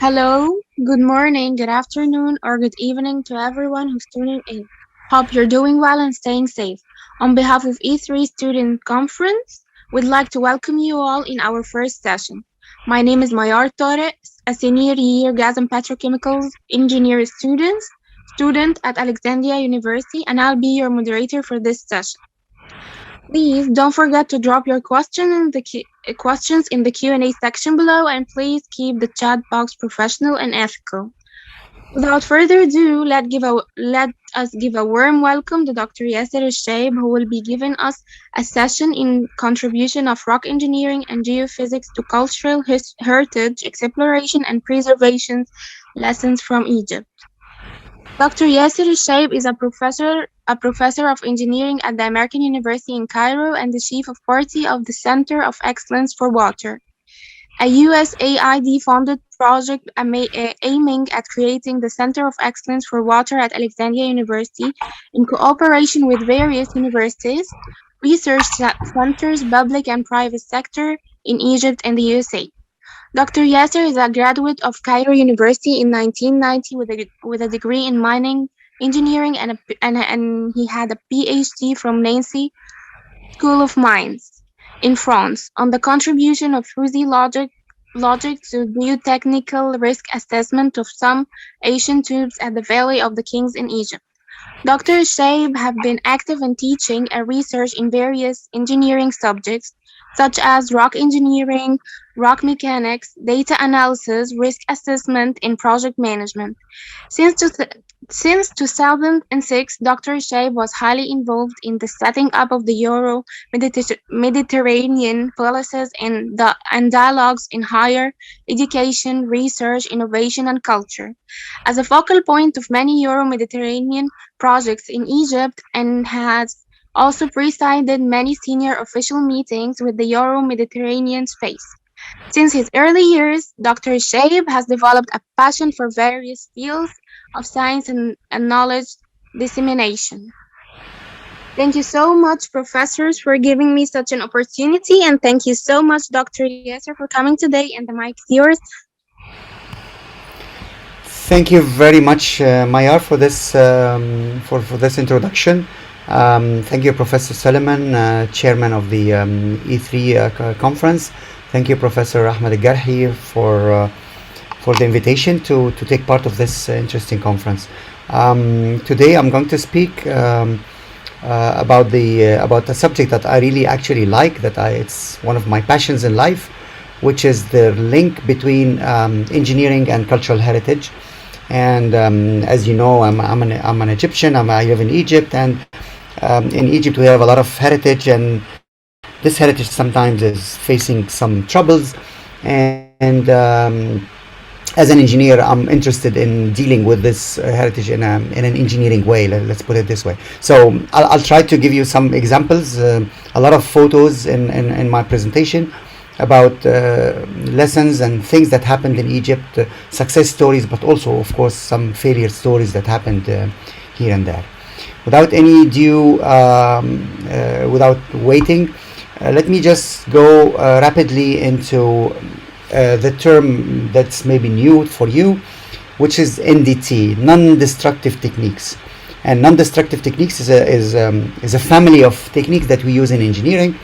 Hello, good morning, good afternoon, or good evening to everyone who's tuning in. Hope you're doing well and staying safe. On behalf of E3 Student Conference, we'd like to welcome you all in our first session. My name is Mayar Torres, a senior year gas and petrochemicals engineer student at Alexandria University, and I'll be your moderator for this session. Please don't forget to drop your questions in the Q&A section below, and please keep the chat box professional and ethical. Without further ado, let us give a warm welcome to Dr. Yasser Elshayeb, who will be giving us a session in contribution of rock engineering and geophysics to cultural heritage exploration and preservation lessons from Egypt. Dr. Yasser Shaib is a professor of engineering at the American University in Cairo and the chief of party of the Center of Excellence for Water, a USAID-funded project aiming at creating the Center of Excellence for Water at Alexandria University in cooperation with various universities, research centers, public and private sector in Egypt and the USA. Doctor Yasser is a graduate of Cairo University in 1990 with a degree in mining engineering and he had a PhD from Nancy School of Mines in France on the contribution of fuzzy logic to geotechnical risk assessment of some ancient tubes at the Valley of the Kings in Egypt. Dr. Shaib have been active in teaching and research in various engineering subjects such as rock engineering, rock mechanics, data analysis, risk assessment, and project management. Since, two- since 2006, Dr. Shaib was highly involved in the setting up of the Mediterranean policies and dialogues in higher education, research, innovation, and culture. As a focal point of many Euro-Mediterranean projects in Egypt and has also presided many senior official meetings with the Euro-Mediterranean space. Since his early years, Dr. Shaib has developed a passion for various fields of science and knowledge dissemination. Thank you so much, professors, for giving me such an opportunity, and thank you so much, Dr. Yasser, for coming today, and the mic is yours. Thank you very much, Mayar, for this for this introduction. Thank you, Professor Suleiman, chairman of the E3 conference. Thank you, Professor Ahmed Garhi, for the invitation to take part of this interesting conference. Today, I'm going to speak about a subject that I really actually like. It's one of my passions in life, which is the link between engineering and cultural heritage. And as you know, I'm an Egyptian. I live in Egypt, and in Egypt we have a lot of heritage, and this heritage sometimes is facing some troubles. And as an engineer, I'm interested in dealing with this heritage in an engineering way. Let's put it this way. So I'll try to give you some examples, a lot of photos in my presentation about lessons and things that happened in Egypt, success stories, but also, of course, some failure stories that happened here and there. Without any due, without waiting, let me just go rapidly into the term that's maybe new for you, which is NDT, non-destructive techniques. And non-destructive techniques is a family of techniques that we use in engineering,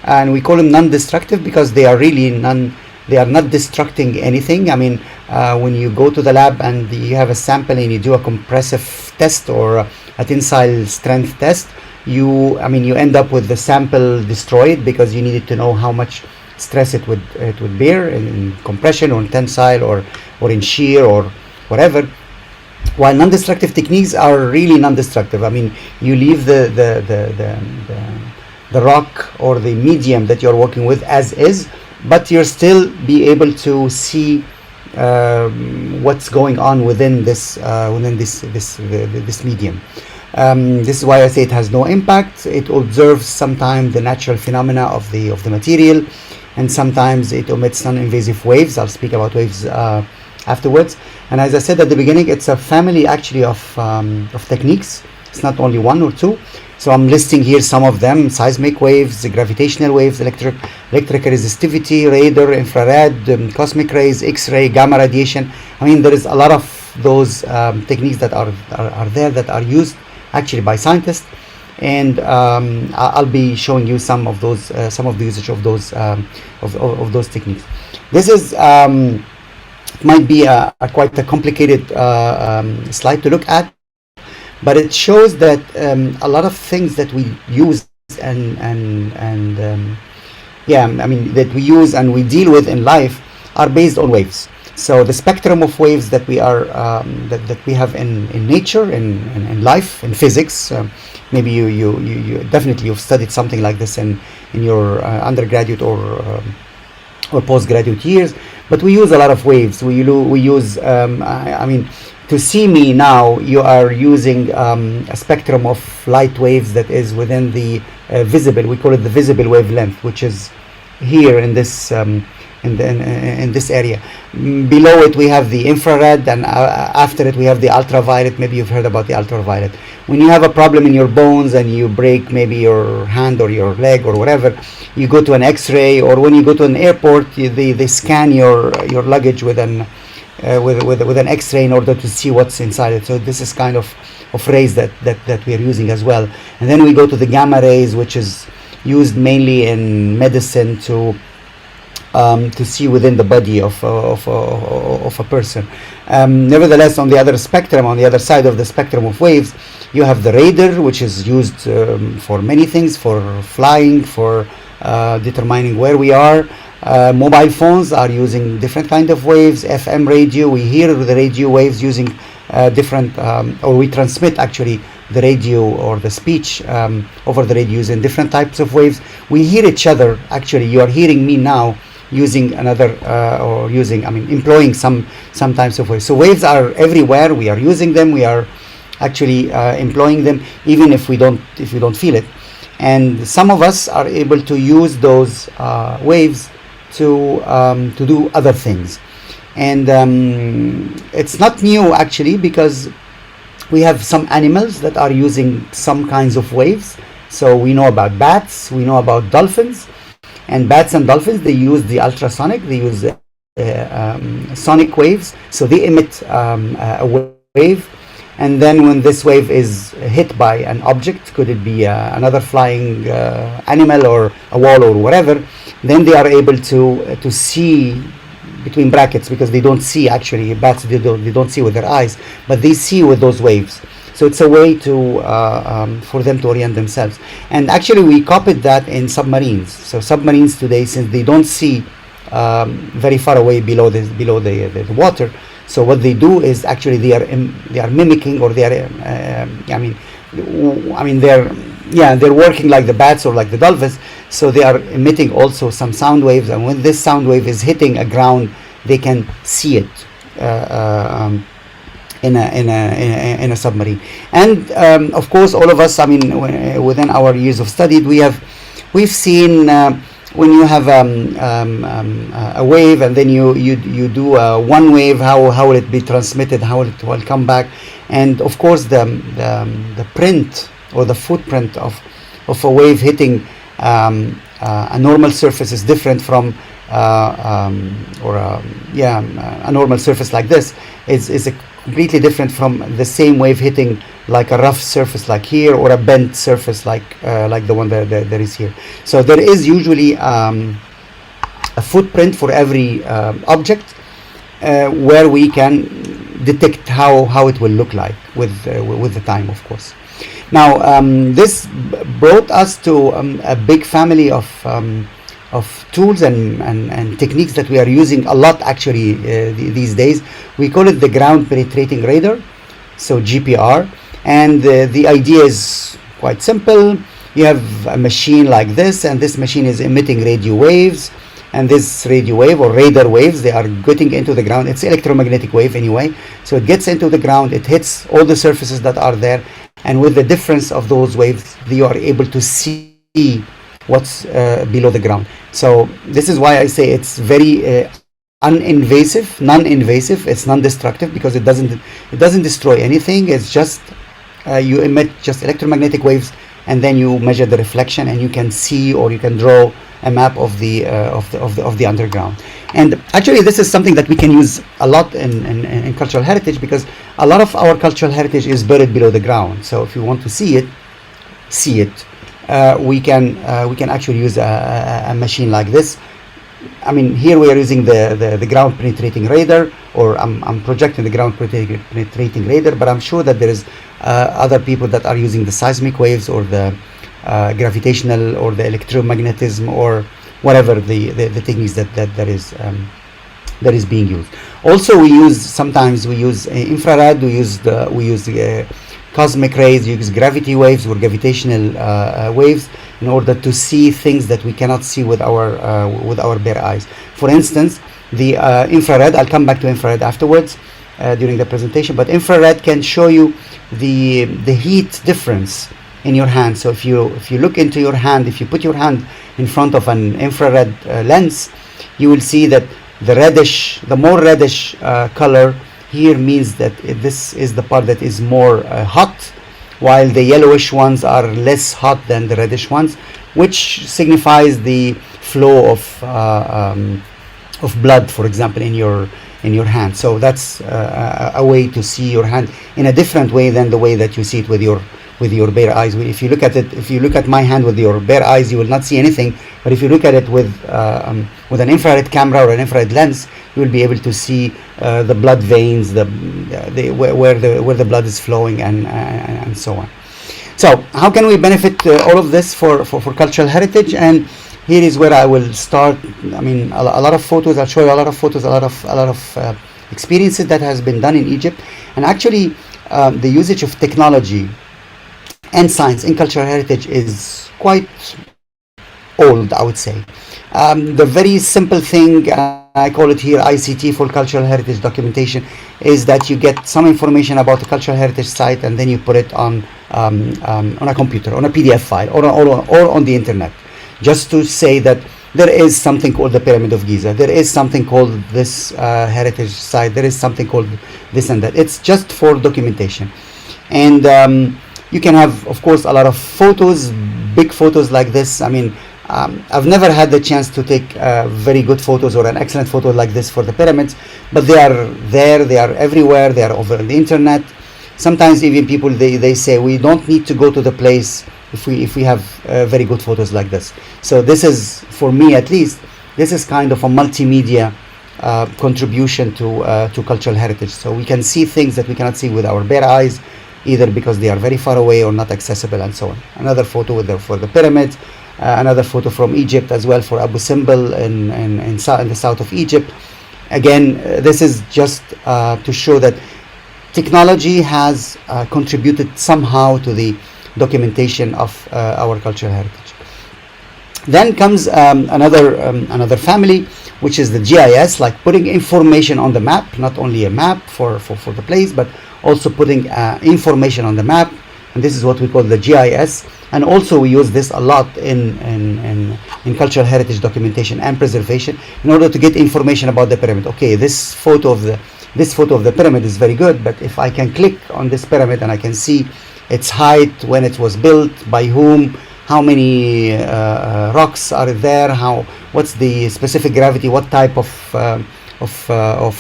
and we call them non-destructive because they are really they are not destructing anything. I mean, when you go to the lab and you have a sample and you do a compressive test or a tensile strength test, you end up with the sample destroyed because you needed to know how much stress it would bear in compression or in tensile or in shear or whatever. While non-destructive techniques are really non-destructive. I mean, you leave the rock or the medium that you're working with as is, but you'll still be able to see what's going on within this medium. This is why I say it has no impact. It observes sometimes the natural phenomena of the material, and sometimes it emits non-invasive waves. I'll speak about waves afterwards. And as I said at the beginning, it's a family actually of techniques It's not only one or two. So I'm listing here some of them: seismic waves, gravitational waves, electric resistivity, radar, infrared, cosmic rays, X-ray, gamma radiation. I mean, there is a lot of those techniques that are there, that are used actually by scientists, and I'll be showing you some of some of the usage of those techniques. This is might be a quite a complicated slide to look at, but it shows that a lot of things that we use and yeah, I mean, that we use and we deal with in life are based on waves. So the spectrum of waves that we are that we have in nature, in life, in physics. Maybe you definitely you've studied something like this in your undergraduate or postgraduate years. But we use a lot of waves. We use I mean, to see me now, you are using a spectrum of light waves that is within the visible. We call it the visible wavelength, which is here in this in this area. Below it we have the infrared, and after it we have the ultraviolet. Maybe you've heard about the ultraviolet. When you have a problem in your bones and you break maybe your hand or your leg or whatever, you go to an X-ray, or when you go to an airport, they scan your luggage with an X-ray in order to see what's inside it. So this is kind of rays that we are using as well. And then we go to the gamma rays, which is used mainly in medicine to see within the body of a person. Nevertheless, on the other spectrum, on the other side of the spectrum of waves, you have the radar, which is used for many things, for flying, for determining where we are. Mobile phones are using different kind of waves. FM radio, we hear the radio waves using different, or we transmit actually the radio or the speech over the radio using different types of waves. We hear each other. Actually, you are hearing me now using another or using, I mean, employing some types of waves. So waves are everywhere. We are using them. We are actually employing them, even if we don't feel it. And some of us are able to use those waves to do other things. And it's not new actually, because we have some animals that are using some kinds of waves. So we know about bats, we know about dolphins, and bats and dolphins, they use the ultrasonic, they use sonic waves. So they emit a wave, and then when this wave is hit by an object, could it be another flying animal or a wall or whatever, then they are able to see between brackets, because they don't see actually. Bats, they don't see with their eyes, but they see with those waves. So it's a way to for them to orient themselves. And actually we copied that in submarines. So submarines today, since they don't see very far away below the water, so what they do is actually they are mimicking, or they are they're working like the bats or like the dolphins. So they are emitting also some sound waves, and when this sound wave is hitting a ground, they can see it in a submarine. And of course, all of us, I mean, within our years of study, we've seen when you have a wave, and then you do one wave, how will it be transmitted, how will it come back. And of course the print or the footprint of a wave hitting a normal surface is different from a normal surface like this is a completely different from the same wave hitting like a rough surface like here, or a bent surface like the one that is here. So there is usually a footprint for every object where we can detect how it will look like with the time, of course. Now this brought us to a big family of tools and techniques that we are using a lot actually these days. We call it the ground penetrating radar, so GPR. And the idea is quite simple. You have a machine like this, and this machine is emitting radio waves, and this radio wave or radar waves, they are getting into the ground. It's electromagnetic wave anyway, so it gets into the ground, it hits all the surfaces that are there, and with the difference of those waves, you are able to see what's below the ground. So this is why I say it's very non-invasive. It's non-destructive, because it doesn't destroy anything. It's just you emit just electromagnetic waves, and then you measure the reflection, and you can see, or you can draw a map of the underground. And actually, this is something that we can use a lot in cultural heritage, because a lot of our cultural heritage is buried below the ground. So if you want to see it, we can actually use a machine like this. I mean, here we are using the ground penetrating radar, or I'm projecting the ground penetrating radar, but I'm sure that there is other people that are using the seismic waves, or the gravitational, or the electromagnetism, or whatever the techniques that is being used. Also, sometimes we use infrared, we use cosmic rays, we use gravity waves or gravitational waves, in order to see things that we cannot see with our bare eyes. For instance, the infrared, I'll come back to infrared afterwards during the presentation, but infrared can show you the heat difference in your hand. So if you look into your hand, if you put your hand in front of an infrared lens, you will see that the more reddish color here means that this is the part that is more hot, while the yellowish ones are less hot than the reddish ones, which signifies the flow of blood, for example, in your hand. So that's a way to see your hand in a different way than the way that you see it with your bare eyes. If you look at my hand with your bare eyes, you will not see anything. But if you look at it with an infrared camera or an infrared lens, you will be able to see the blood veins, where the blood is flowing, and so on. So how can we benefit all of this for cultural heritage? And here is where I will start. I mean, a lot of photos. I'll show you a lot of photos, a lot of experiences that has been done in Egypt, and actually the usage of technology and science in cultural heritage is quite old, I would say. The very simple thing, I call it here ICT for cultural heritage documentation, is that you get some information about the cultural heritage site, and then you put it on a computer, on a PDF file, or on the internet, just to say that there is something called the Pyramid of Giza, there is something called this heritage site, there is something called this and that. It's just for documentation. And you can have, of course, a lot of photos, big photos like this. I mean, I've never had the chance to take very good photos or an excellent photo like this for the pyramids, but they are there, they are everywhere, they are over the internet. Sometimes even people, they say we don't need to go to the place if we have very good photos like this. So this is, for me at least, this is kind of a multimedia contribution to cultural heritage. So we can see things that we cannot see with our bare eyes, either because they are very far away or not accessible, and so on. Another photo for the pyramids, another photo from Egypt as well, for Abu Simbel in the south of Egypt. Again, this is just to show that technology has contributed somehow to the documentation of our cultural heritage. Then comes another family, which is the GIS, like putting information on the map, not only a map for the place, but also putting information on the map. And this is what we call the GIS. And also we use this a lot in cultural heritage documentation and preservation, in order to get information about the pyramid. Okay, this photo of the pyramid is very good, but if I can click on this pyramid and I can see its height, when it was built, by whom, how many rocks are there, what's the specific gravity, what type of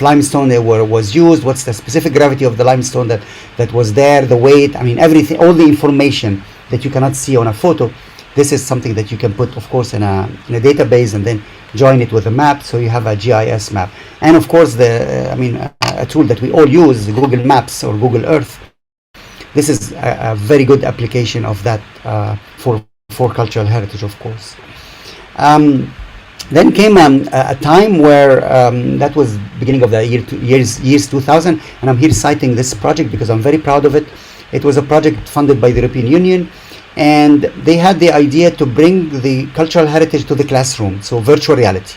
limestone was used, what's the specific gravity of the limestone that was there, the weight, I mean everything, all the information that you cannot see on a photo. This is something that you can put, of course, in a database, and then join it with a map, so you have a GIS map. And of course, a tool that we all use, Google Maps or Google Earth. This is a very good application of that for cultural heritage, of course. Then came a time where that was beginning of the years 2000, and I'm here citing this project because I'm very proud of it. It was a project funded by the European Union, and they had the idea to bring the cultural heritage to the classroom, so virtual reality.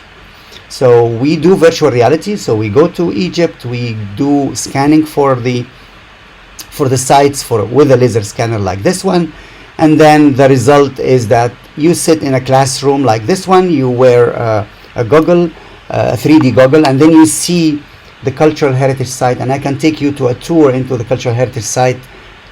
So we do virtual reality, so we go to Egypt, we do scanning for the sites with a laser scanner like this one, and then the result is that you sit in a classroom like this one, you wear a goggle, a 3D goggle, and then you see the cultural heritage site, and I can take you to a tour into the cultural heritage site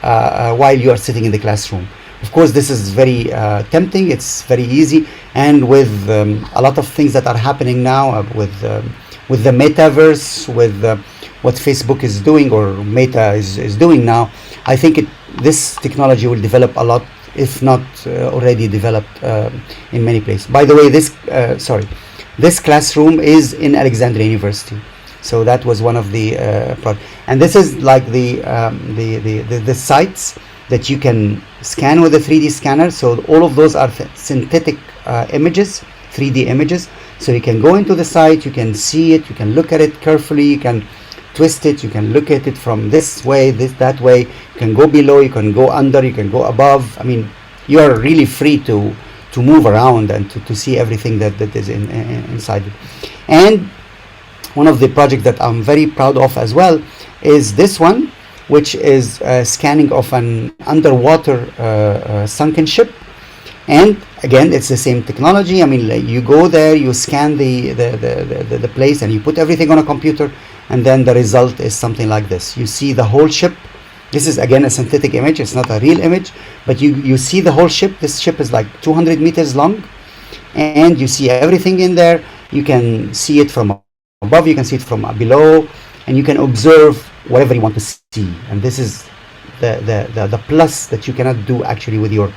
while you are sitting in the classroom. Of course, this is very tempting. It's very easy, and with a lot of things that are happening now with the metaverse, with what Facebook is doing or Meta is doing now, I think this technology will develop a lot, if not already developed in many places. By the way, this classroom is in Alexandria University. So that was one of the projects. And this is like the sites that you can scan with a 3D scanner. So all of those are synthetic images, 3D images. So you can go into the site, you can see it, you can look at it carefully, you can twist it, you can look at it from this way, that way. You can go below, you can go under, you can go above. I mean, you are really free to move around and to see everything that is inside it. And one of the projects that I'm very proud of as well is this one, which is scanning of an underwater sunken ship. And again, it's the same technology. I mean, like, you go there, you scan the place, and you put everything on a computer, and then the result is something like this. You see the whole ship. This is again a synthetic image. It's not a real image, but you see the whole ship. This ship is like 200 meters long, and you see everything in there. You can see it from above, you can see it from below, and you can observe whatever you want to see. And this is the plus that you cannot do actually with your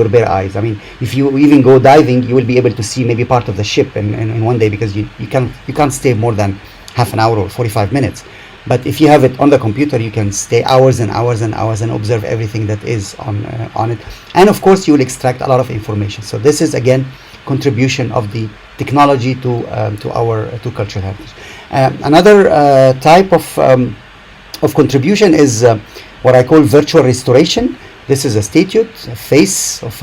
bare eyes. I mean, if you even go diving, you will be able to see maybe part of the ship in one day, because you can't stay more than half an hour or 45 minutes. But if you have it on the computer, you can stay hours and hours and hours and observe everything that is on it. And of course, you will extract a lot of information. So this is again contribution of the technology to cultural heritage. Another type of contribution is what I call virtual restoration. This is a statue, a face of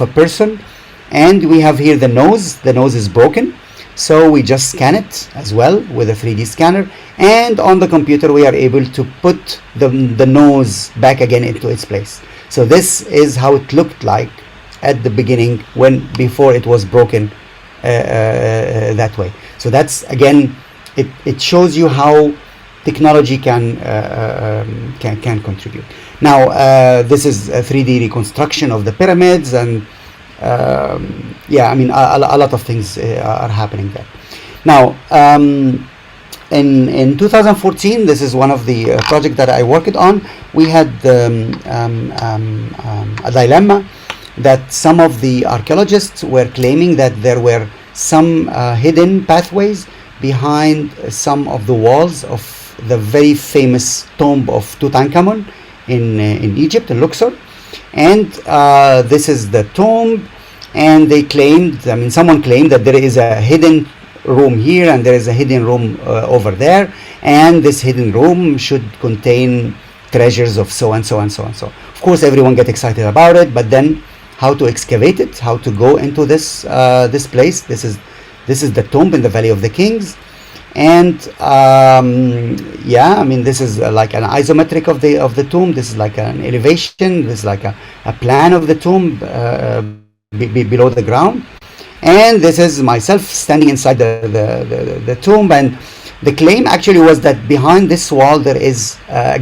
a person, and we have here the nose. The nose is broken, so we just scan it as well with a 3D scanner, and on the computer we are able to put the nose back again into its place. So this is how it looked like at the beginning, before it was broken that way. So that's again, it shows you how technology can contribute. Now this is a 3D reconstruction of the pyramids, and yeah, I mean a lot of things are happening there. Now in 2014, this is one of the projects that I worked on. We had a dilemma that some of the archaeologists were claiming that there were some hidden pathways behind some of the walls of the very famous tomb of Tutankhamun in Egypt, in Luxor. And this is the tomb, and they claimed, I mean, someone claimed that there is a hidden room here and there is a hidden room over there, and this hidden room should contain treasures of so and so and so and so. Of course, everyone get excited about it, but then how to excavate it, how to go into this place. This is the tomb in the Valley of the Kings, and yeah, I mean, this is like an isometric of the tomb. This is like an elevation. This is like a plan of the tomb below the ground. And this is myself standing inside the tomb, and the claim actually was that behind this wall there is a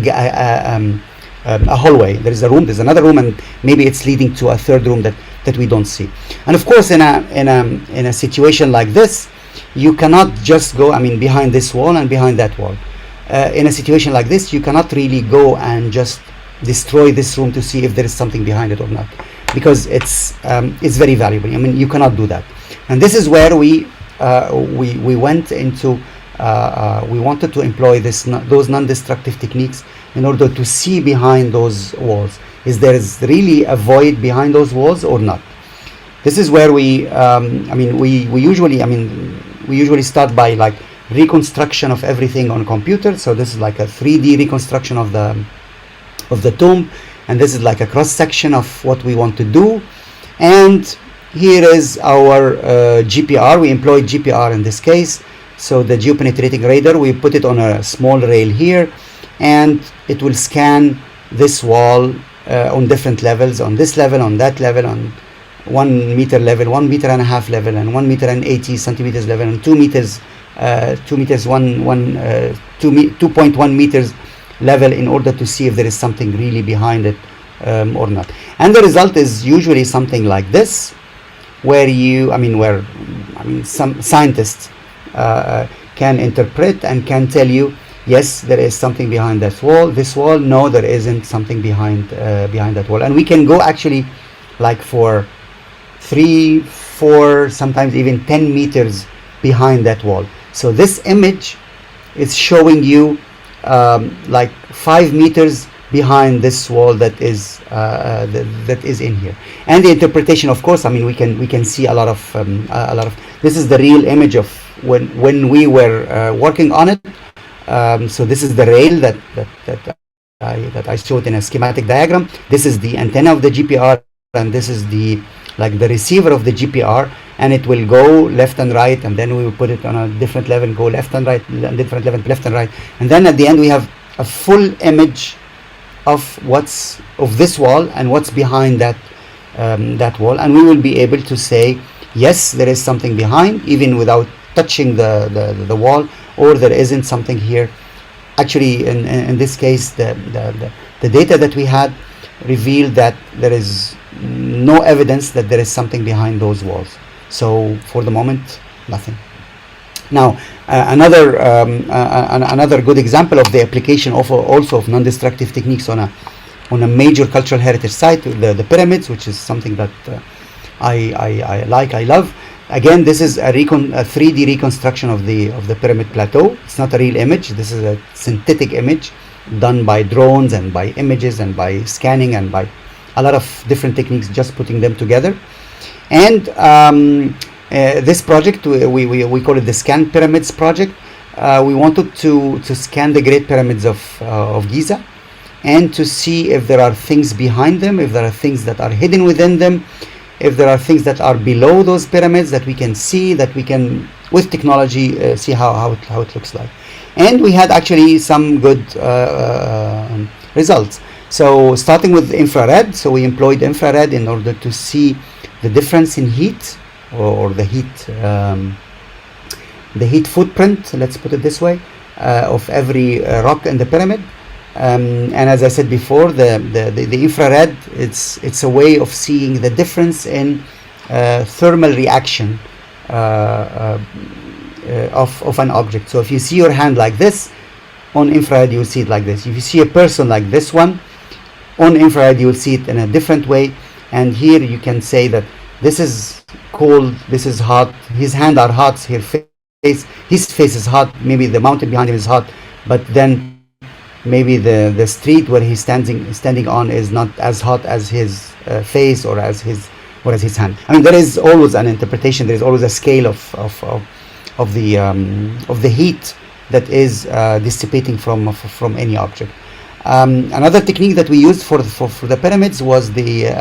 hallway. There is a room, there's another room, and maybe it's leading to a third room that we don't see. And of course, in a situation like this, you cannot just go, I mean, behind this wall and behind that wall. In a situation like this, you cannot really go and just destroy this room to see if there is something behind it or not, because it's very valuable. I mean, you cannot do that. And this is where we went into, we wanted to employ those non-destructive techniques in order to see behind those walls. Is there really a void behind those walls or not? This is where we usually start by like reconstruction of everything on computer. So this is like a 3D reconstruction of the tomb, and this is like a cross section of what we want to do. And here is our GPR. We employed GPR in this case. So the geopenetrating radar, we put it on a small rail here, and it will scan this wall on different levels, on this level, on that level, on 1 meter level, 1.5 meter level, and 1 meter and 80 centimeters level, and 2 meters, 2.1 meters level in order to see if there is something really behind it or not. And the result is usually something like this, where some scientists can interpret and can tell you, yes, there is something behind this wall. No, there isn't something behind that wall. And we can go actually like for 3, 4, sometimes even 10 meters behind that wall. So this image is showing you like 5 meters behind this wall that is in here. And the interpretation, of course, we can see a lot of this is the real image of when we were working on it. So this is the rail that I showed in a schematic diagram. This is the antenna of the GPR, and this is the receiver of the GPR, and it will go left and right, and then we will put it on a different level, go left and right, different level, left and right, and then at the end we have a full image of this wall and what's behind that wall, and we will be able to say, yes, there is something behind, even without touching the wall, or there isn't something here. Actually, in this case, the data that we had revealed that there is no evidence that there is something behind those walls. So for the moment, nothing. Now, another good example of the application also of non-destructive techniques on a major cultural heritage site, the pyramids, which is something that I love. Again, this is a 3D reconstruction of the pyramid plateau. It's not a real image. This is a synthetic image done by drones and by images and by scanning and by a lot of different techniques, just putting them together. And this project, we call it the Scan Pyramids project. We wanted to scan the Great Pyramids of Giza, and to see if there are things behind them, if there are things that are hidden within them, if there are things that are below those pyramids that we can see, that we can, with technology, see how it looks like. And we had actually some good results. So starting with infrared, so we employed infrared in order to see the difference in heat, or the heat footprint, let's put it this way, of every rock in the pyramid. And as I said before, the infrared, it's a way of seeing the difference in thermal reaction of an object. So if you see your hand like this, on infrared you will see it like this. If you see a person like this one, on infrared you will see it in a different way. And here you can say that this is cold, this is hot, his hands are hot, his face is hot, maybe the mountain behind him is hot, but then maybe the street where he's standing on is not as hot as his face or as his hand. There is always an interpretation. There is always a scale of the heat that is dissipating from any object. Another technique that we used for the pyramids was the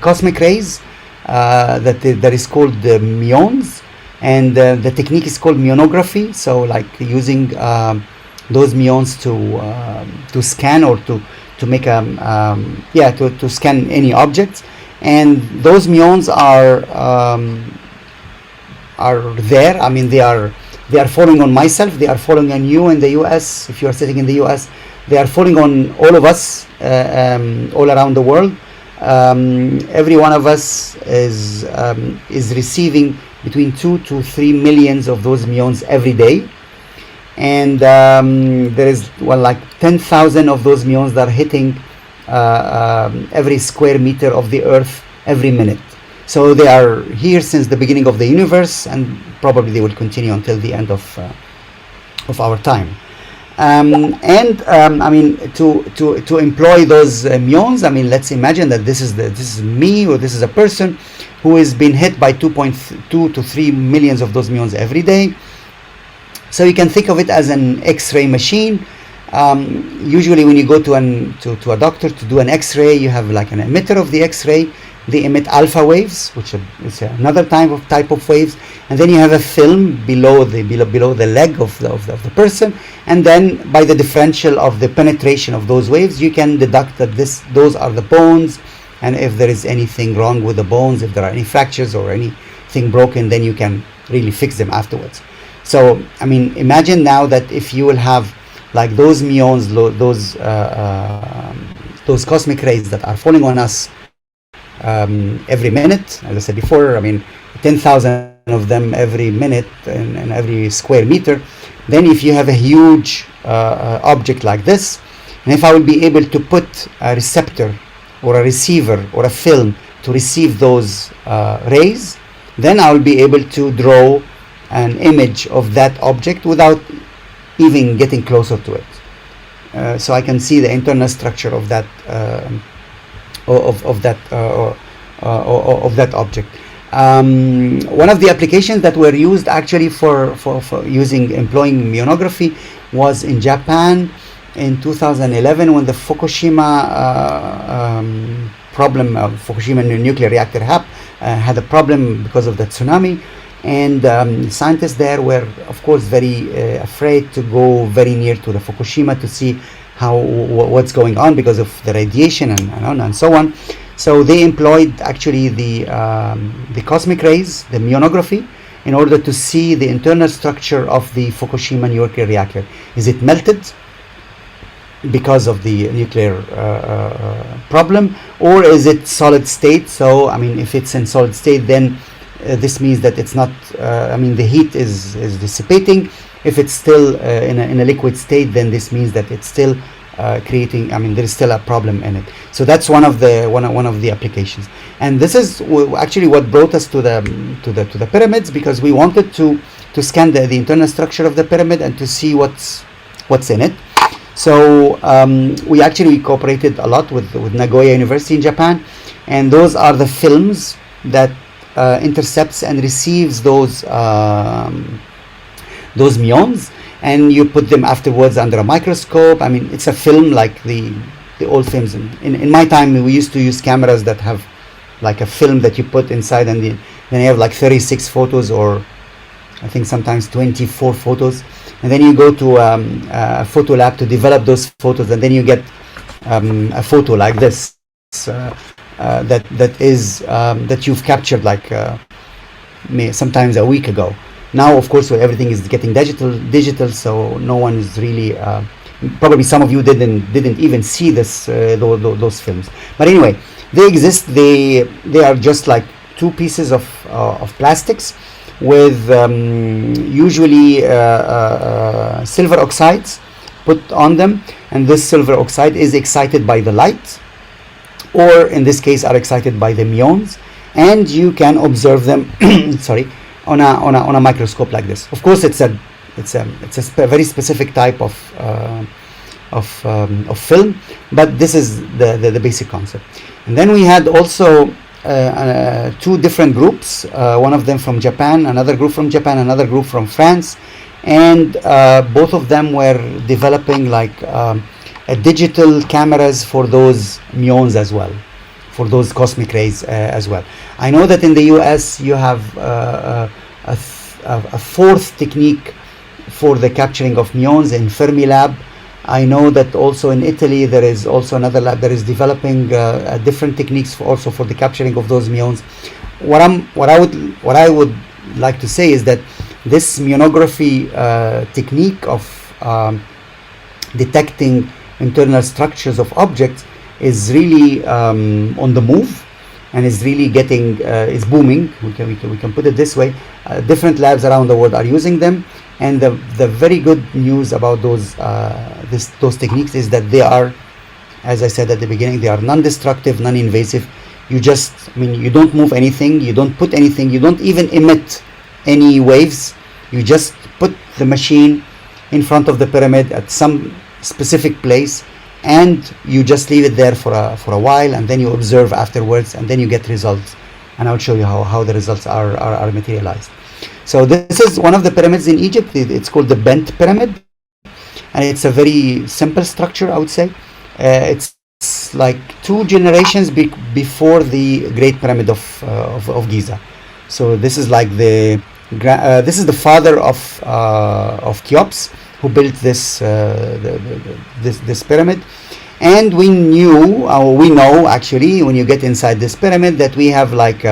cosmic rays that is called the muons, and the technique is called muonography. So like using those muons to scan, or to make to scan any object. And those muons are there. They are falling on myself, they are falling on you in the US. If you are sitting in the US, they are falling on all of us all around the world. Every one of us is receiving between 2 to 3 millions of those muons every day. And there is like 10,000 of those muons that are hitting every square meter of the earth every minute. So they are here since the beginning of the universe, and probably they will continue until the end of our time. To employ those muons, let's imagine that this is me, or this is a person who has been hit by 2.2 to 3 millions of those muons every day. So you can think of it as an X-ray machine. Usually when you go to a doctor to do an X-ray, you have like an emitter of the X-ray. They emit alpha waves, which is another type of waves, and then you have a film below the leg of the person, and then by the differential of the penetration of those waves, you can deduct that those are the bones, and if there is anything wrong with the bones, if there are any fractures or anything broken, then you can really fix them afterwards. So imagine now that if you will have like those muons, those cosmic rays that are falling on us every minute. As I said before, I mean 10,000 of them every minute and every square meter. Then if you have a huge object like this, and if I will be able to put a receptor or a receiver or a film to receive those rays, then I will be able to draw an image of that object without even getting closer to it. So I can see the internal structure of that of that object. One of the applications that were used actually for employing muonography was in Japan in 2011 when the Fukushima problem, Fukushima nuclear reactor had a problem because of the tsunami, and scientists there were of course very afraid to go very near to the Fukushima to see what's going on because of the radiation and so on. So they employed actually the cosmic rays, the muonography, in order to see the internal structure of the Fukushima nuclear reactor. Is it melted because of the nuclear problem, or is it solid state? So I mean, if it's in solid state, then this means that it's not. I mean, the heat is dissipating. If it's still in a liquid state, then this means that it's still creating. I mean, there is still a problem in it. So that's one of the applications. And this is actually what brought us to the pyramids, because we wanted to scan the internal structure of the pyramid and to see what's in it. So we actually cooperated a lot with Nagoya University in Japan, and those are the films that intercepts and receives those muons, and you put them afterwards under a microscope. I mean, it's a film like the old films. In my time, we used to use cameras that have like a film that you put inside, and then you have like 36 photos, or I think sometimes 24 photos, and then you go to a photo lab to develop those photos, and then you get a photo like this that you've captured like sometimes a week ago. Now, of course, everything is getting digital, so no one is really. Probably some of you didn't even see those films. But anyway, they exist. They are just like two pieces of plastics with usually silver oxides put on them, and this silver oxide is excited by the light, or in this case are excited by the muons, and you can observe them sorry, on a microscope like this. Of course, it's a very specific type of film, but this is the basic concept. And then we had also two different groups, one of them from Japan, another group from Japan, another group from France, and both of them were developing like digital cameras for those muons as well, for those cosmic rays as well. I know that in the US you have a fourth technique for the capturing of muons in Fermilab. I know that also in Italy there is also another lab that is developing different techniques also for the capturing of those muons. What I would like to say is that this muonography technique of detecting internal structures of objects is really on the move, and is really getting is booming. We can put it this way. Different labs around the world are using them, and the very good news about those techniques is that they are, as I said at the beginning, they are non-destructive, non-invasive. You don't move anything, you don't put anything, you don't even emit any waves. You just put the machine in front of the pyramid at some specific place, and you just leave it there for a while, and then you observe afterwards, and then you get results. And I'll show you how the results are materialized. So this is one of the pyramids in Egypt. It's called the Bent Pyramid, and it's a very simple structure, I would say. It's like two generations before the Great Pyramid of Giza. So this is like this is the father of Cheops, who built this pyramid. And we know actually, when you get inside this pyramid, that we have like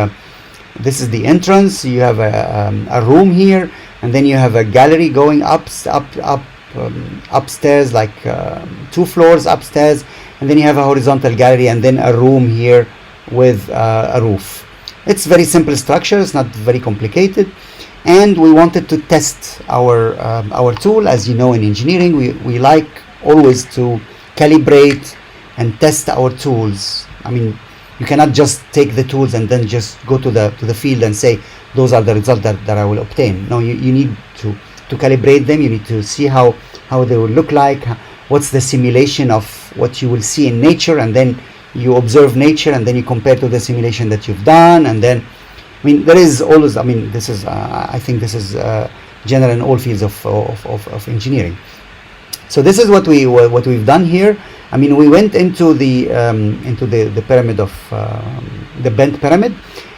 this is the entrance. You have a room here, and then you have a gallery going up upstairs, like 2 floors upstairs, and then you have a horizontal gallery, and then a room here with a roof. It's very simple structure, it's not very complicated, and we wanted to test our tool. As you know, in engineering, we like always to calibrate and test our tools. I mean, you cannot just take the tools and then just go to the field and say those are the results that I will obtain. No, you need to calibrate them. You need to see how they will look like, what's the simulation of what you will see in nature, and then you observe nature, and then you compare to the simulation that you've done. And then, I mean, there is always, I mean, this is I think this is general in all fields of engineering. So this is what we've done here. I mean, we went into the pyramid of the bent pyramid,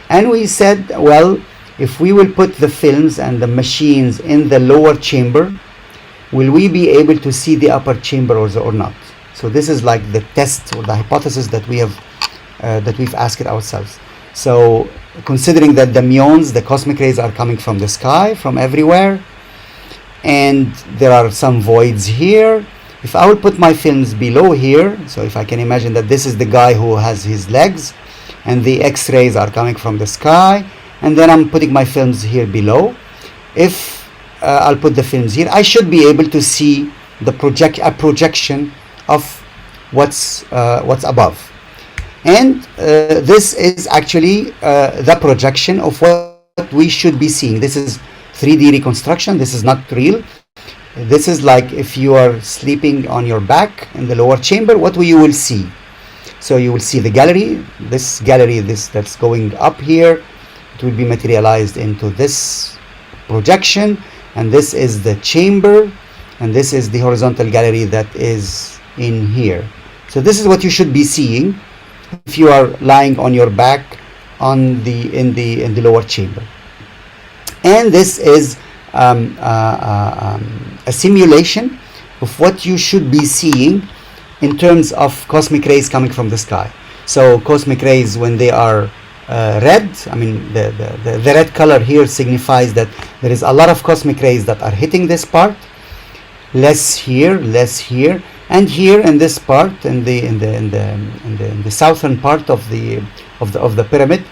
and we said, well, if we will put the films and the machines in the lower chamber, will we be able to see the upper chamber or not? So this is like the test or the hypothesis that we've asked ourselves. So considering that the muons, the cosmic rays, are coming from the sky, from everywhere, and there are some voids here, if I will put my films below here, so if I can imagine that this is the guy who has his legs, and the X-rays are coming from the sky, and then I'm putting my films here below. If I'll put the films here, I should be able to see a projection of what's above. And this is actually the projection of what we should be seeing. This is 3D reconstruction. This is not real. This is like if you are sleeping on your back in the lower chamber, what you will see. So you will see the gallery, this that's going up here. It will be materialized into this projection, and this is the chamber, and this is the horizontal gallery that is in here. So this is what you should be seeing if you are lying on your back in the lower chamber. And this is a simulation of what you should be seeing in terms of cosmic rays coming from the sky. So cosmic rays, when they are red, I mean the red color here signifies that there is a lot of cosmic rays that are hitting this part, less here, and here in this part, in the southern part of the pyramid,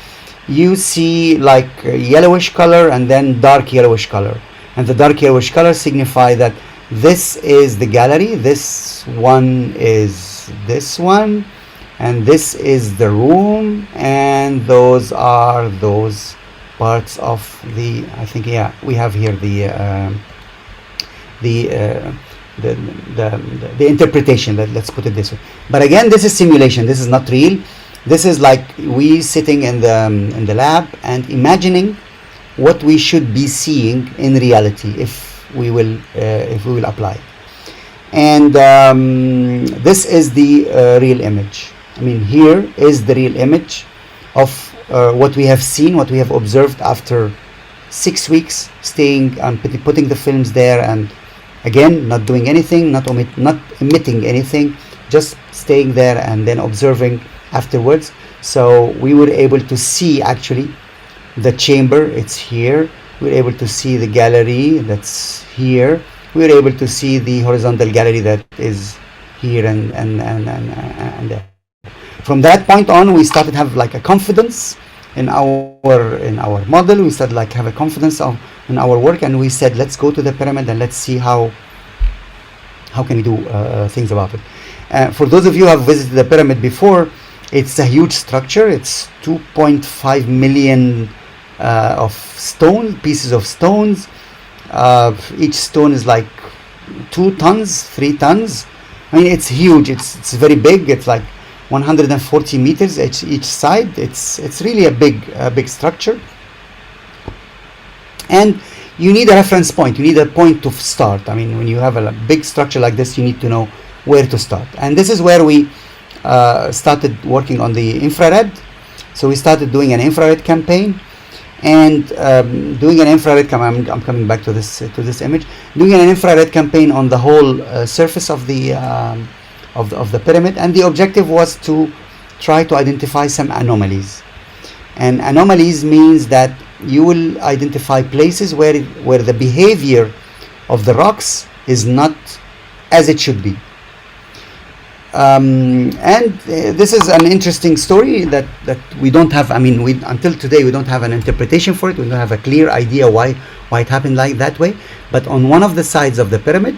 you see like yellowish color and then dark yellowish color. And the dark yellowish color signify that this is the gallery, this one is this one, and this is the room, and those are those parts of the, I think, yeah, we have here the interpretation, let's put it this way. But again, this is simulation, this is not real. This is like we sitting in the lab and imagining what we should be seeing in reality if we will apply. And this is the real image. I mean, here is the real image of what we have seen, what we have observed after 6 weeks staying and putting the films there, and again, not doing anything, not emitting anything, just staying there and then observing afterwards. So we were able to see actually the chamber, it's here. We were able to see the gallery, that's here. We were able to see the horizontal gallery that is here and there. From that point on, we started to have like a confidence in our model. We started like have a confidence in our work, and we said, let's go to the pyramid and let's see how can we do things about it. For those of you who have visited the pyramid before, it's a huge structure. It's 2.5 million of pieces of stones. Each stone is like 2 tons, 3 tons. I mean, it's huge. It's very big. It's like 140 meters each side. It's really a big structure. And you need a reference point. You need a point to start. I mean, when you have a big structure like this, you need to know where to start. And this is where we started working on the infrared. So we started doing an infrared campaign, and doing an infrared campaign. I'm coming back to this image. Doing an infrared campaign on the whole surface of the pyramid, and the objective was to try to identify some anomalies. And anomalies means that you will identify places where the behavior of the rocks is not as it should be. And this is an interesting story that we don't have. I mean, until today we don't have an interpretation for it. We don't have a clear idea why it happened like that way. But on one of the sides of the pyramid,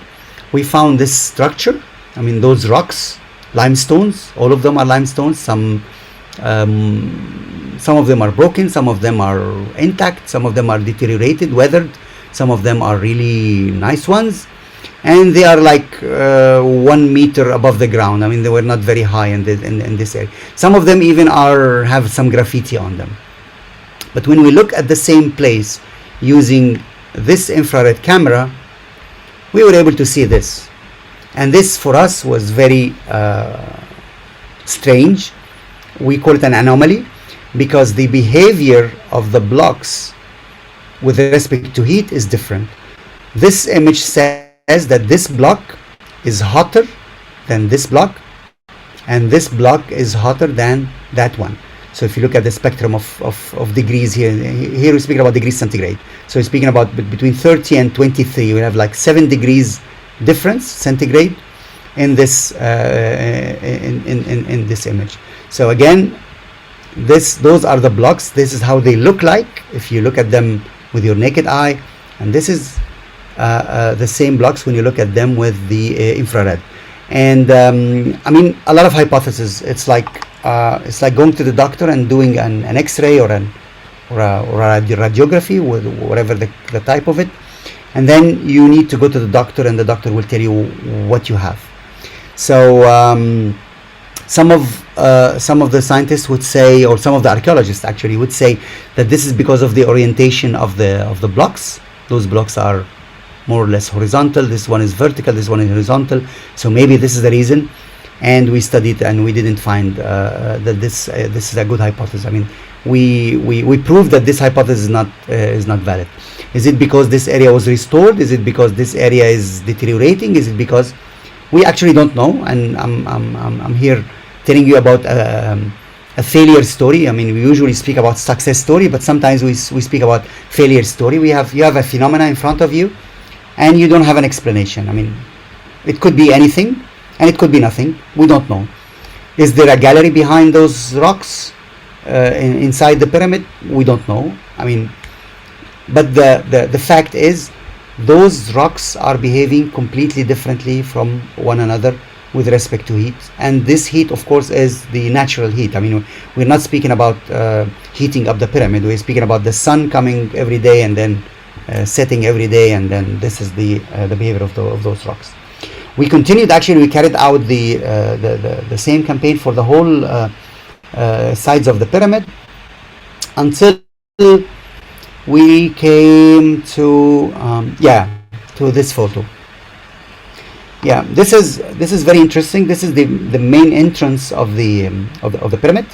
we found this structure. I mean, those rocks, limestones. All of them are limestones. Some of them are broken. Some of them are intact. Some of them are deteriorated, weathered. Some of them are really nice ones. And they are like 1 meter above the ground. I mean, they were not very high in this area. Some of them even have some graffiti on them. But when we look at the same place using this infrared camera, we were able to see this. And this for us was very strange. We call it an anomaly because the behavior of the blocks with respect to heat is different. This image says that this block is hotter than this block, and this block is hotter than that one. So if you look at the spectrum of degrees here we're speaking about degrees centigrade. So we're speaking about between 30 and 23. We have like 7 degrees difference centigrade in this in this image. So again, those are the blocks. This is how they look like if you look at them with your naked eye, and this is the same blocks when you look at them with the infrared. And I mean, a lot of hypotheses. It's like going to the doctor and doing an X-ray or a radiography, with whatever the type of it, and then you need to go to the doctor, and the doctor will tell you what you have. So some of the scientists would say, or some of the archaeologists actually would say, that this is because of the orientation of the blocks. Those blocks are more or less horizontal. This one is vertical, this one is horizontal. So maybe this is the reason. And we studied and we didn't find that this is a good hypothesis. I mean, we proved that this hypothesis is not valid. Is it because this area was restored? Is it because this area is deteriorating? Is it because we actually don't know? And I'm here telling you about a failure story. I mean, we usually speak about success story, but sometimes we speak about failure story. You have a phenomena in front of you, and you don't have an explanation. I mean, it could be anything, and it could be nothing. We don't know. Is there a gallery behind those rocks inside the pyramid? We don't know. I mean, but the fact is, those rocks are behaving completely differently from one another with respect to heat. And this heat, of course, is the natural heat. I mean, we're not speaking about heating up the pyramid. We're speaking about the sun coming every day and then setting every day, and then this is the behavior of those rocks. We continued. Actually, we carried out the same campaign for the whole sides of the pyramid until we came to this photo. Yeah, this is very interesting. This is the main entrance of the pyramid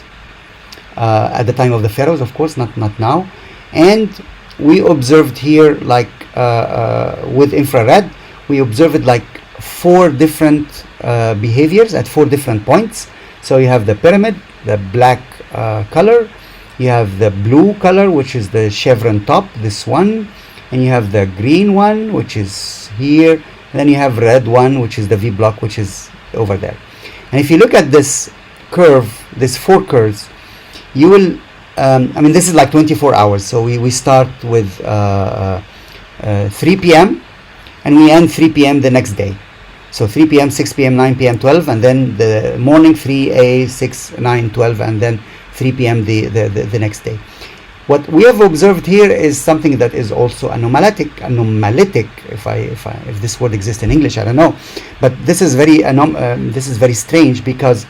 at the time of the pharaohs, of course, not now. And we observed here, like with infrared, we observed like 4 different behaviors at 4 different points. So you have the pyramid, the black color, you have the blue color, which is the chevron top, this one, and you have the green one, which is here, and then you have red one, which is the V block, which is over there. And if you look at this curve, these 4 curves, you will I mean, this is like 24 hours. So we start with 3 p.m. and we end 3 p.m. the next day. So 3 p.m., 6 p.m., 9 p.m., 12, and then the morning 3 6, 9, 12, and then 3 p.m. the next day. What we have observed here is something that is also anomalitic. If this word exists in English, I don't know. But this is very strange, because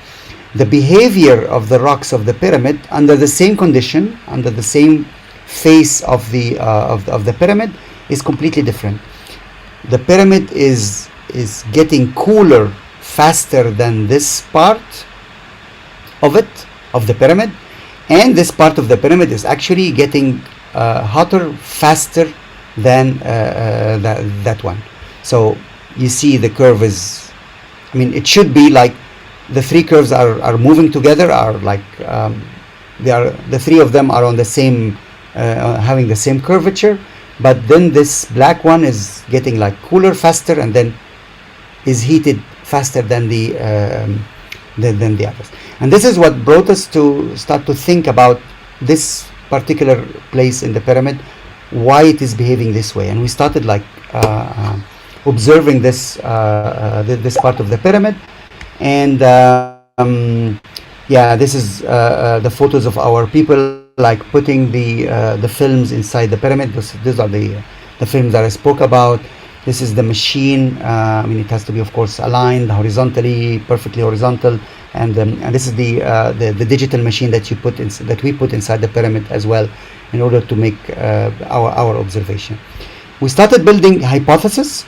the behavior of the rocks of the pyramid under the same condition, under the same face of the pyramid, is completely different. The pyramid is getting cooler faster than this part of the pyramid, and this part of the pyramid is actually getting hotter faster than that one. So you see the curve is, I mean, it should be like the 3 curves are moving together, are like the 3 of them are on the same having the same curvature, but then this black one is getting like cooler faster, and then is heated faster than the others. And this is what brought us to start to think about this particular place in the pyramid, why it is behaving this way. And we started like observing this part of the pyramid. And yeah, this is the photos of our people like putting the films inside the pyramid. These are the films that I spoke about. This is the machine. I mean, it has to be, of course, aligned horizontally, perfectly horizontal. And this is the digital machine that we put inside the pyramid as well, in order to make our observation. We started building hypotheses,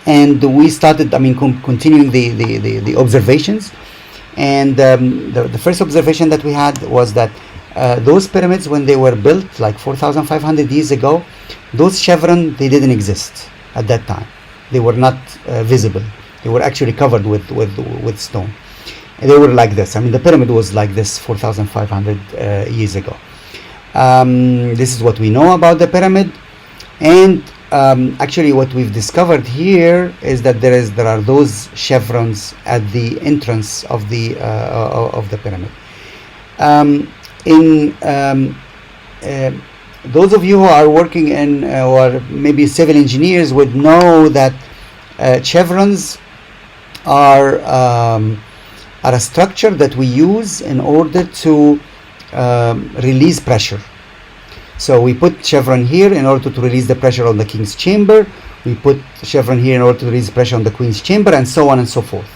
and we started, I mean, continuing the observations. And the first observation that we had was that those pyramids, when they were built like 4,500 years ago, those chevrons, they didn't exist at that time. They were not visible. They were actually covered with stone. And they were like this. I mean, the pyramid was like this 4,500 years ago. This is what we know about the pyramid. And actually what we've discovered here is that there are those chevrons at the entrance of the pyramid. Those of you who are working in or maybe civil engineers would know that chevrons are a structure that we use in order to release pressure. So we put chevron here in order to release the pressure on the king's chamber. We put chevron here in order to release pressure on the queen's chamber, and so on and so forth.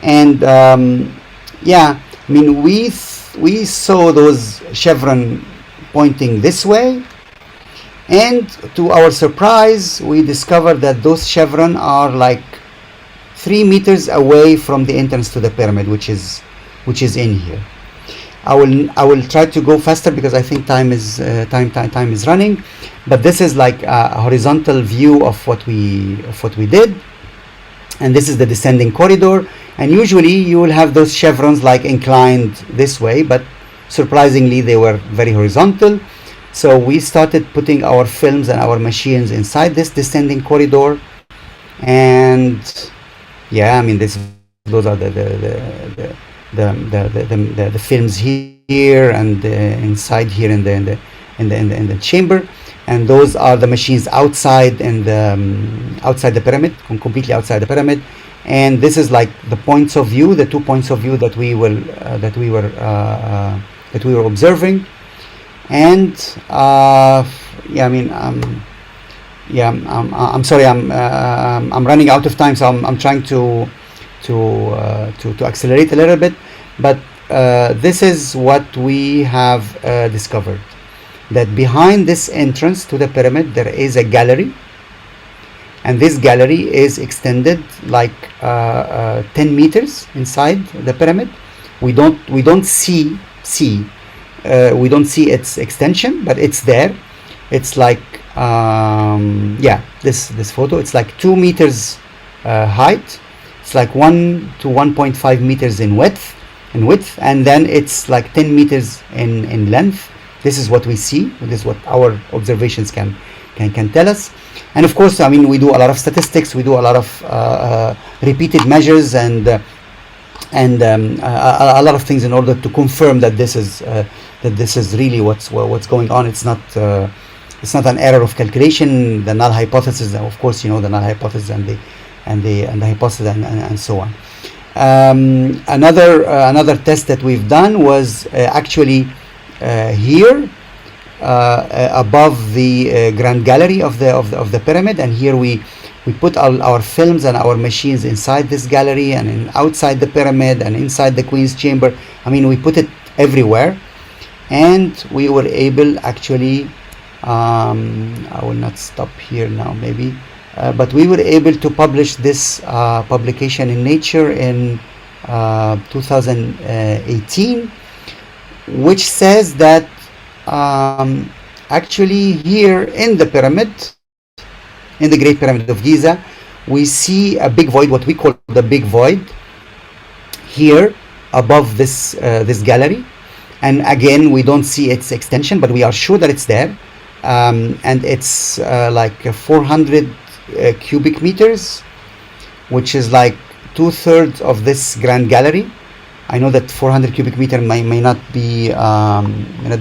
And yeah, I mean, we saw those chevron pointing this way, and to our surprise, we discovered that those chevron are like 3 meters away from the entrance to the pyramid, which is in here. I will try to go faster because I think time is running, but this is like a horizontal view of what we did, and this is the descending corridor. And usually you will have those chevrons like inclined this way, but surprisingly they were very horizontal. So we started putting our films and our machines inside this descending corridor, and yeah, I mean, those are the films here and inside here in the chamber, and those are the machines outside outside the pyramid, completely outside the pyramid. And this is like the points of view, the 2 points of view that we were observing. And yeah, I mean, yeah, I'm sorry, I'm running out of time, so I'm trying to accelerate a little bit. But this is what we have discovered, that behind this entrance to the pyramid there is a gallery, and this gallery is extended like 10 meters inside the pyramid. We don't see its extension, but it's there. It's like yeah, this photo, it's like 2 meters height. It's like 1 to 1.5 meters in width, and then it's like 10 meters in length. This is what we see. This is what our observations can tell us. And of course, I mean, we do a lot of statistics. We do a lot of repeated measures and a lot of things in order to confirm that this is really what's going on. It's not an error of calculation. The null hypothesis, of course, you know, the null hypothesis and the hypothesis and so on. Another test that we've done was actually here above the grand gallery of the pyramid, and here we put our films and our machines inside this gallery and outside the pyramid and inside the queen's chamber. I mean, we put it everywhere, and we were able actually I will not stop here now maybe, but we were able to publish this publication in Nature in 2018, which says that actually here in the pyramid, in the Great Pyramid of Giza, we see a big void, what we call the big void, here above this gallery. And again, we don't see its extension, but we are sure that it's there. And it's like 400 cubic meters which is like 2/3 of this grand gallery. I know that 400 cubic meter may not be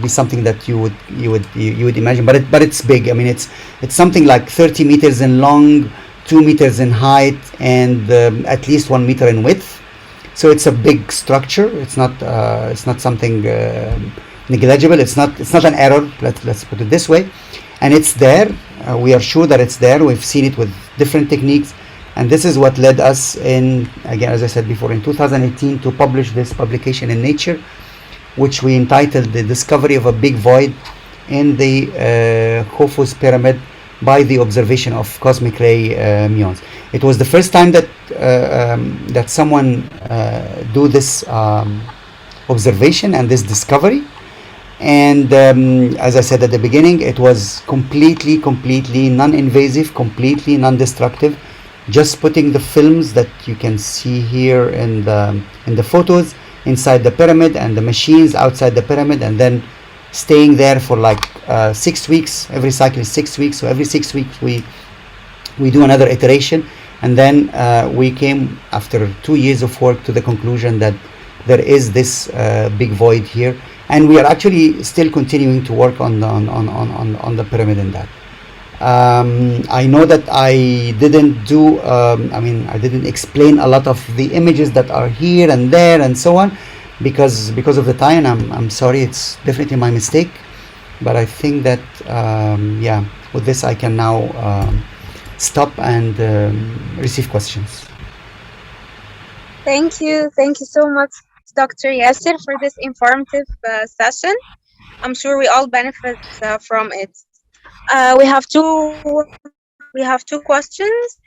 something that you would imagine, but it's big. I mean, it's something like 30 meters in long, 2 meters in height, and at least 1 meter in width. So it's a big structure. It's not something negligible. It's not an error. Let's put it this way. And it's there. We are sure that it's there. We've seen it with different techniques. And this is what led us in, again, as I said before, in 2018 to publish this publication in Nature, which we entitled The Discovery of a Big Void in the Khufu's Pyramid by the observation of cosmic ray muons. It was the first time that someone do this observation and this discovery. And as I said at the beginning, it was completely non-invasive, completely non-destructive. Just putting the films that you can see here in the photos inside the pyramid and the machines outside the pyramid, and then staying there for like 6 weeks. Every cycle is 6 weeks, so every 6 weeks we do another iteration, and then we came after 2 years of work to the conclusion that there is this big void here, and we are actually still continuing to work on the pyramid in that. I know that I didn't I didn't explain a lot of the images that are here and there and so on, because of the time. I'm sorry, it's definitely my mistake, but I think that with this I can now stop and receive questions. Thank you. Thank you so much, Dr. Yasser, for this informative session. I'm sure we all benefit from it. We have two questions.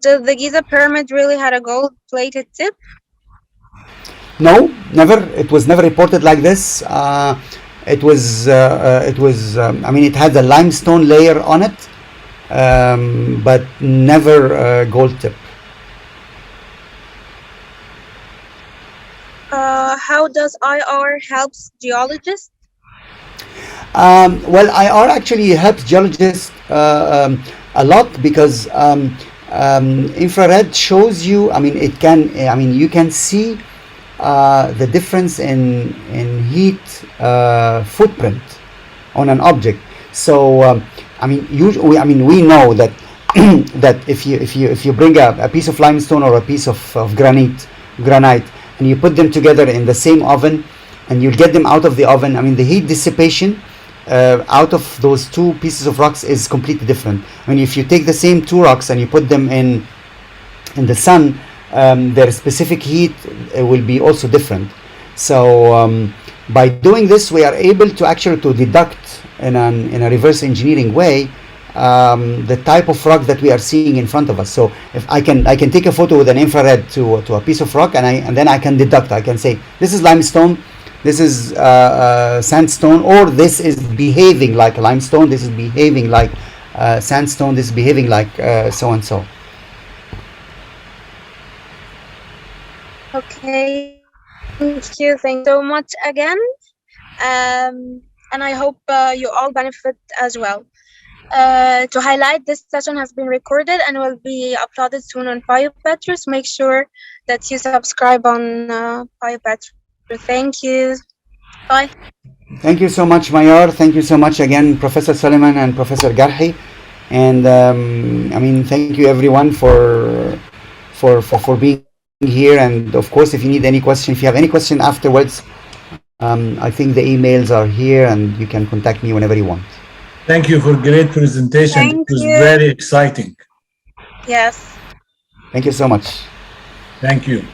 Does the Giza pyramid really had a gold-plated tip? No, never. It was never reported like this. It had a limestone layer on it, but never gold tip. How does IR helps geologists? Well, IR actually helps geologists a lot, because infrared shows you. You can see the difference in heat footprint on an object. So we know that that if you bring a piece of limestone or a piece of granite, and you put them together in the same oven, and you get them out of the oven, the heat dissipation out of those two pieces of rocks is completely different. If you take the same two rocks and you put them in the sun, their specific heat will be also different. So by doing this, we are able to actually to deduct in a reverse engineering way the type of rock that we are seeing in front of us. So if I can take a photo with an infrared to a piece of rock, and then I can deduct. I can say this is limestone, this is sandstone, or this is behaving like limestone, this is behaving like sandstone, this is behaving like so and so. Okay, thank you so much again, and I hope you all benefit as well. To highlight, this session has been recorded and will be uploaded soon on Biopetrus. Make sure that you subscribe on Biopetrus. Thank you. Bye. Thank you so much, Mayar. Thank you so much again, Professor Suleiman and Professor Garhi. And thank you everyone for being here. And of course, if you need any question, if you have any question afterwards, I think the emails are here, and you can contact me whenever you want. Thank you for great presentation. Thank it was you. very exciting. Yes. Thank you so much. Thank you.